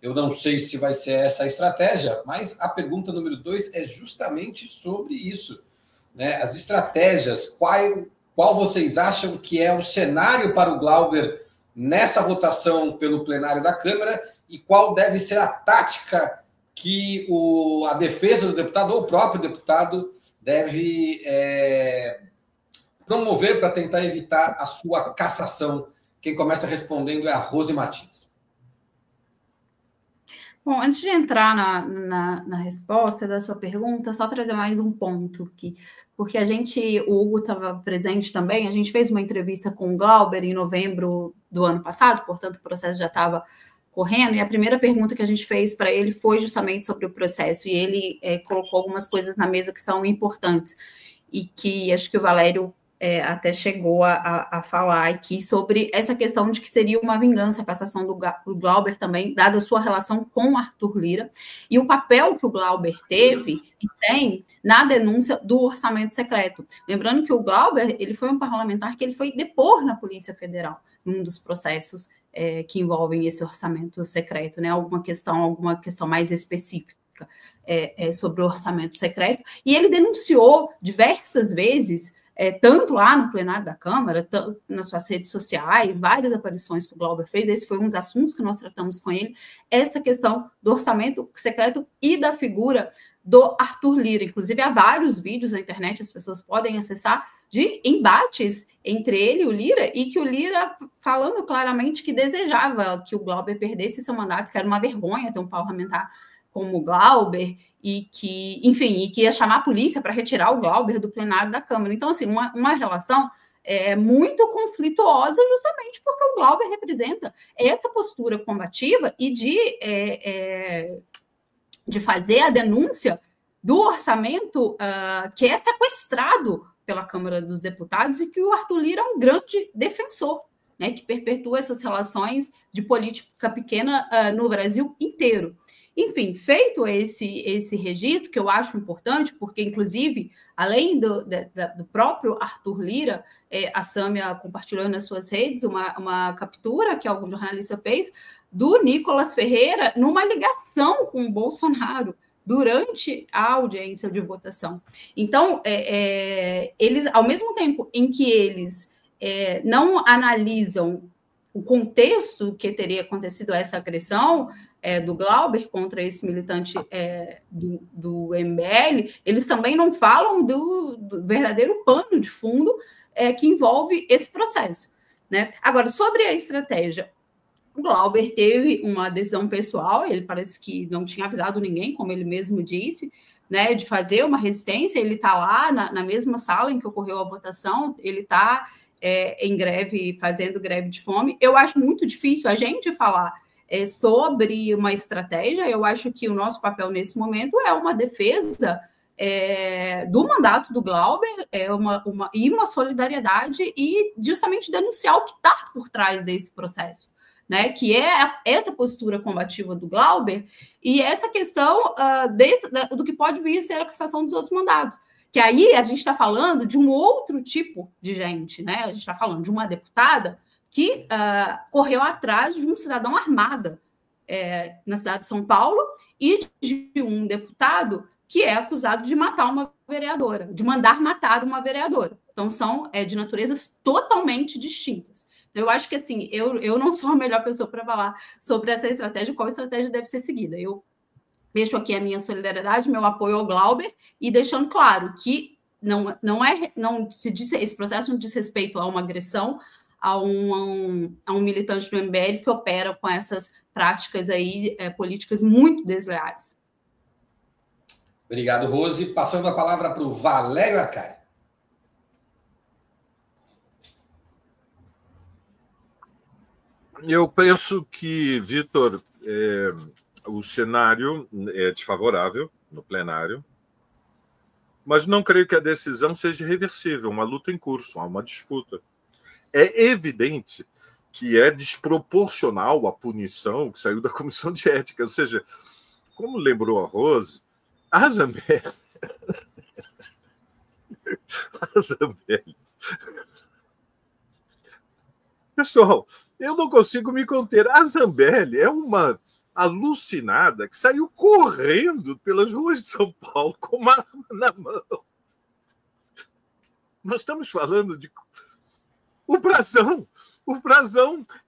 Eu não sei se vai ser essa a estratégia, mas a pergunta número 2 é justamente sobre isso, né? As estratégias, qual vocês acham que é o cenário para o Glauber nessa votação pelo plenário da Câmara e qual deve ser a tática que a defesa do deputado ou o próprio deputado deve promover para tentar evitar a sua cassação? Quem começa respondendo é a Rose Martins. Bom, antes de entrar na resposta da sua pergunta, só trazer mais um ponto aqui, porque o Hugo estava presente também, a gente fez uma entrevista com o Glauber em novembro do ano passado, portanto o processo já estava correndo, e a primeira pergunta que a gente fez para ele foi justamente sobre o processo, e ele colocou algumas coisas na mesa que são importantes, e que acho que o Valério até chegou a falar aqui sobre essa questão de que seria uma vingança a cassação do Glauber também, dada a sua relação com Arthur Lira, e o papel que o Glauber teve e tem na denúncia do orçamento secreto. Lembrando que o Glauber ele foi um parlamentar que ele foi depor na Polícia Federal, num dos processos que envolvem esse orçamento secreto, né? Alguma questão mais específica sobre o orçamento secreto, e ele denunciou diversas vezes, tanto lá no plenário da Câmara, tanto nas suas redes sociais, várias aparições que o Glauber fez, esse foi um dos assuntos que nós tratamos com ele, essa questão do orçamento secreto e da figura do Arthur Lira. Inclusive, há vários vídeos na internet, as pessoas podem acessar, de embates entre ele e o Lira, e que o Lira falando claramente que desejava que o Glauber perdesse seu mandato, que era uma vergonha ter um parlamentar como o Glauber, e que, enfim, e que ia chamar a polícia para retirar o Glauber do plenário da Câmara. Então, assim, uma relação muito conflituosa, justamente porque o Glauber representa essa postura combativa e de fazer a denúncia do orçamento que é sequestrado pela Câmara dos Deputados e que o Arthur Lira é um grande defensor, né, que perpetua essas relações de política pequena no Brasil inteiro. Enfim, feito esse registro, que eu acho importante, porque, inclusive, além do próprio Arthur Lira, a Sâmia compartilhou nas suas redes uma captura que algum jornalista fez do Nicolas Ferreira numa ligação com o Bolsonaro durante a audiência de votação. Então, eles, ao mesmo tempo em que eles não analisam o contexto que teria acontecido essa agressão do Glauber contra esse militante do MBL, eles também não falam do verdadeiro pano de fundo que envolve esse processo, né? Agora, sobre a estratégia, o Glauber teve uma decisão pessoal, ele parece que não tinha avisado ninguém, como ele mesmo disse, né, de fazer uma resistência. Ele está lá na mesma sala em que ocorreu a votação, ele está em greve, fazendo greve de fome. Eu acho muito difícil a gente falar sobre uma estratégia. Eu acho que o nosso papel nesse momento é uma defesa do mandato do Glauber, e uma solidariedade e justamente denunciar o que está por trás desse processo, né, que é essa postura combativa do Glauber e essa questão do que pode vir a ser a cassação dos outros mandatos. Que aí a gente está falando de um outro tipo de gente, né? A gente está falando de uma deputada que correu atrás de um cidadão armado na cidade de São Paulo e de um deputado que é acusado de matar uma vereadora, de mandar matar uma vereadora. Então, são de naturezas totalmente distintas. Então, eu acho que, assim, eu não sou a melhor pessoa para falar sobre essa estratégia, qual estratégia deve ser seguida. Eu deixo aqui a minha solidariedade, meu apoio ao Glauber, e deixando claro que esse processo não diz respeito a uma agressão a um militante do MBL que opera com essas práticas aí, políticas muito desleais. Obrigado, Rose. Passando a palavra para o Valério Arcari. Eu penso que, Vitor, o cenário é desfavorável no plenário, mas não creio que a decisão seja reversível, uma luta em curso, há uma disputa. É evidente que é desproporcional a punição que saiu da Comissão de Ética, ou seja, como lembrou a Rose, a Zambelli... Pessoal, eu não consigo me conter. A Zambelli é uma alucinada que saiu correndo pelas ruas de São Paulo com uma arma na mão. Nós estamos falando de... O Brazão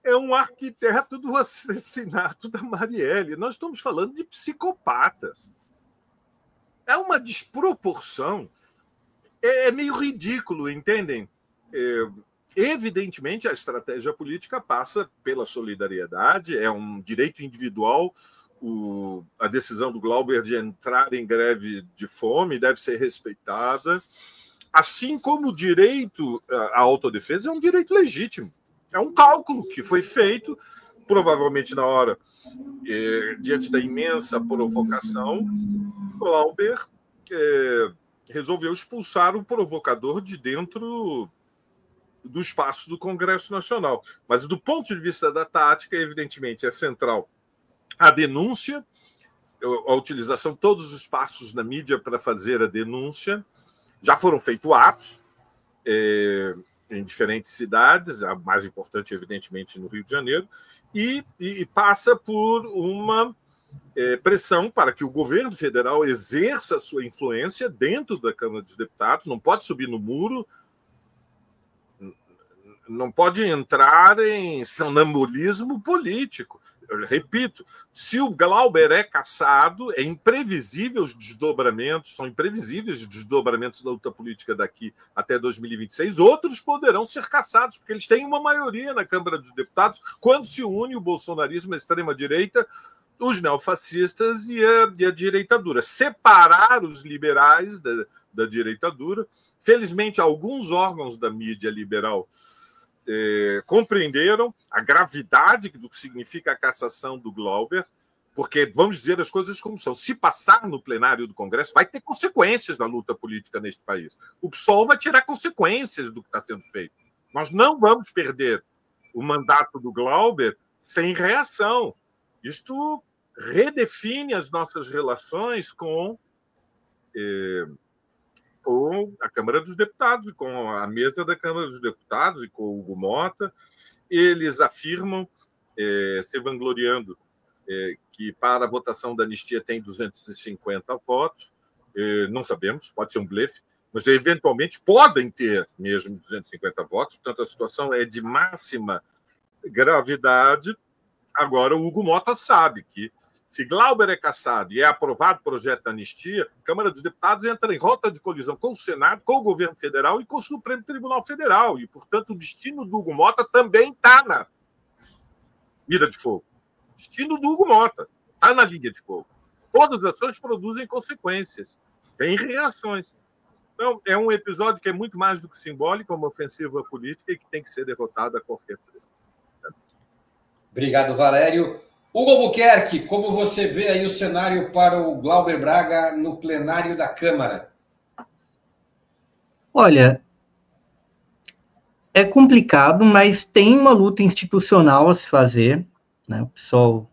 é um arquiteto do assassinato da Marielle. Nós estamos falando de psicopatas. É uma desproporção. É meio ridículo, entendem? Evidentemente, a estratégia política passa pela solidariedade, é um direito individual. A decisão do Glauber de entrar em greve de fome deve ser respeitada, assim como o direito à autodefesa é um direito legítimo. É um cálculo que foi feito, provavelmente na hora, diante da imensa provocação, Glauber resolveu expulsar o provocador de dentro do espaço do Congresso Nacional. Mas, do ponto de vista da tática, evidentemente, é central a denúncia, a utilização de todos os espaços na mídia para fazer a denúncia. Já foram feitos atos em diferentes cidades, a mais importante, evidentemente, no Rio de Janeiro, e passa por uma pressão para que o governo federal exerça a sua influência dentro da Câmara dos Deputados, não pode subir no muro, não pode entrar em sonambulismo político. Eu repito, se o Glauber é cassado, é imprevisível os desdobramentos, são imprevisíveis os desdobramentos da luta política daqui até 2026. Outros poderão ser cassados, porque eles têm uma maioria na Câmara dos Deputados, quando se une o bolsonarismo, a extrema-direita, os neofascistas e a direitadura. Separar os liberais da direitadura. Felizmente, alguns órgãos da mídia liberal compreenderam a gravidade do que significa a cassação do Glauber, porque, vamos dizer as coisas como são, se passar no plenário do Congresso, vai ter consequências na luta política neste país. O PSOL vai tirar consequências do que está sendo feito. Nós não vamos perder o mandato do Glauber sem reação. Isto redefine as nossas relações com a Câmara dos Deputados, com a mesa da Câmara dos Deputados e com o Hugo Mota. Eles afirmam, se vangloriando, que para a votação da anistia tem 250 votos. Não sabemos, pode ser um blefe, mas eventualmente podem ter mesmo 250 votos. Portanto, a situação é de máxima gravidade. Agora, o Hugo Mota sabe que, se Glauber é cassado e é aprovado o projeto de anistia, a Câmara dos Deputados entra em rota de colisão com o Senado, com o governo federal e com o Supremo Tribunal Federal. E, portanto, o destino do Hugo Mota também está na mira de fogo. O destino do Hugo Mota está na linha de fogo. Todas as ações produzem consequências, tem reações. Então, é um episódio que é muito mais do que simbólico, é uma ofensiva política e que tem que ser derrotada a qualquer preço. Obrigado, Valério. Hugo Albuquerque, como você vê aí o cenário para o Glauber Braga no plenário da Câmara? Olha, é complicado, mas tem uma luta institucional a se fazer, né? O PSOL,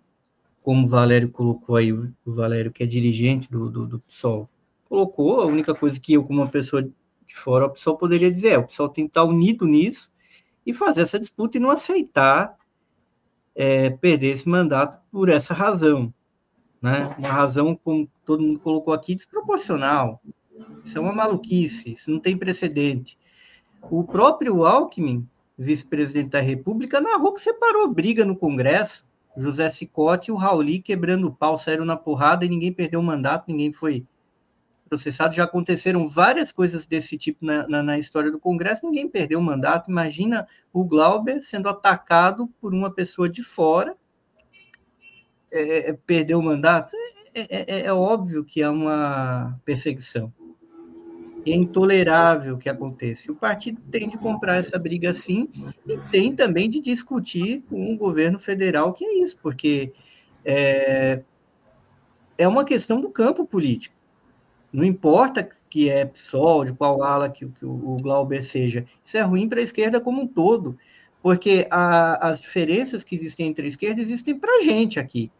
como o Valério colocou aí, o Valério que é dirigente do PSOL, colocou, a única coisa que eu, como uma pessoa de fora, o PSOL poderia dizer, o PSOL tem que estar unido nisso e fazer essa disputa e não aceitar perder esse mandato por essa razão, né? Uma razão, como todo mundo colocou aqui, desproporcional. Isso é uma maluquice, isso não tem precedente. O próprio Alckmin, vice-presidente da República, narrou que separou briga no Congresso, José Cicotte e o Rauli quebrando o pau, saíram na porrada e ninguém perdeu o mandato, ninguém foi processado. Já aconteceram várias coisas desse tipo na história do Congresso, ninguém perdeu o mandato. Imagina o Glauber sendo atacado por uma pessoa de fora, perdeu o mandato. É óbvio que é uma perseguição. É intolerável que aconteça. O partido tem de comprar essa briga sim, e tem também de discutir com o governo federal que é isso, porque é uma questão do campo político. Não importa que é PSOL, de qual ala que o Glauber seja, isso é ruim para a esquerda como um todo, porque as diferenças que existem entre a esquerda existem para a gente aqui.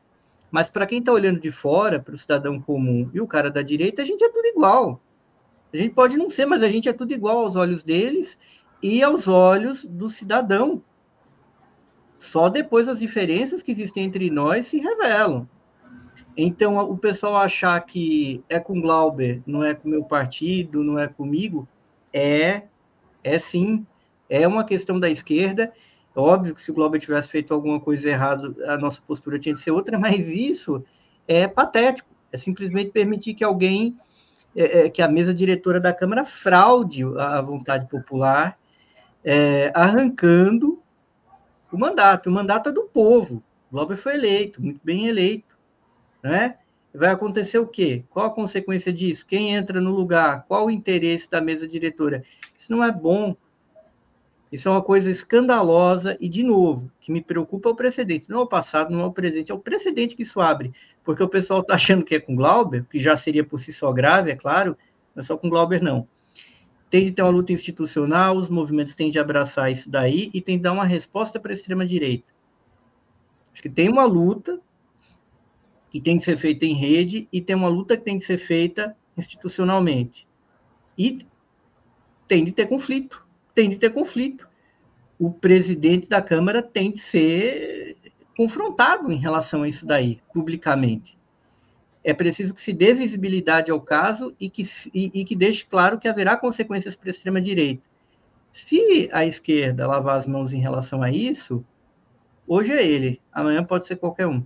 Mas para quem está olhando de fora, para o cidadão comum e o cara da direita, a gente é tudo igual. A gente pode não ser, mas a gente é tudo igual aos olhos deles e aos olhos do cidadão. Só depois as diferenças que existem entre nós se revelam. Então, o pessoal achar que é com Glauber, não é com o meu partido, não é comigo, é sim, é uma questão da esquerda. Óbvio que se o Glauber tivesse feito alguma coisa errada, a nossa postura tinha de ser outra, mas isso é patético. É simplesmente permitir que alguém, que a mesa diretora da Câmara fraude a vontade popular, arrancando o mandato. O mandato é do povo. O Glauber foi eleito, muito bem eleito, né? Vai acontecer o quê? Qual a consequência disso? Quem entra no lugar? Qual o interesse da mesa diretora? Isso não é bom. Isso é uma coisa escandalosa e, de novo, que me preocupa é o precedente. Não é o passado, não é o presente, é o precedente que isso abre. Porque o pessoal está achando que é com Glauber, que já seria por si só grave, é claro, não é só com Glauber, não. Tem de ter uma luta institucional, os movimentos têm de abraçar isso daí e tem de dar uma resposta para a extrema-direita. Acho que tem uma luta que tem que ser feita em rede e tem uma luta que tem que ser feita institucionalmente. E tem de ter conflito. Tem de ter conflito. O presidente da Câmara tem de ser confrontado em relação a isso daí, publicamente. É preciso que se dê visibilidade ao caso e que deixe claro que haverá consequências para a extrema-direita. Se a esquerda lavar as mãos em relação a isso, hoje é ele, amanhã pode ser qualquer um.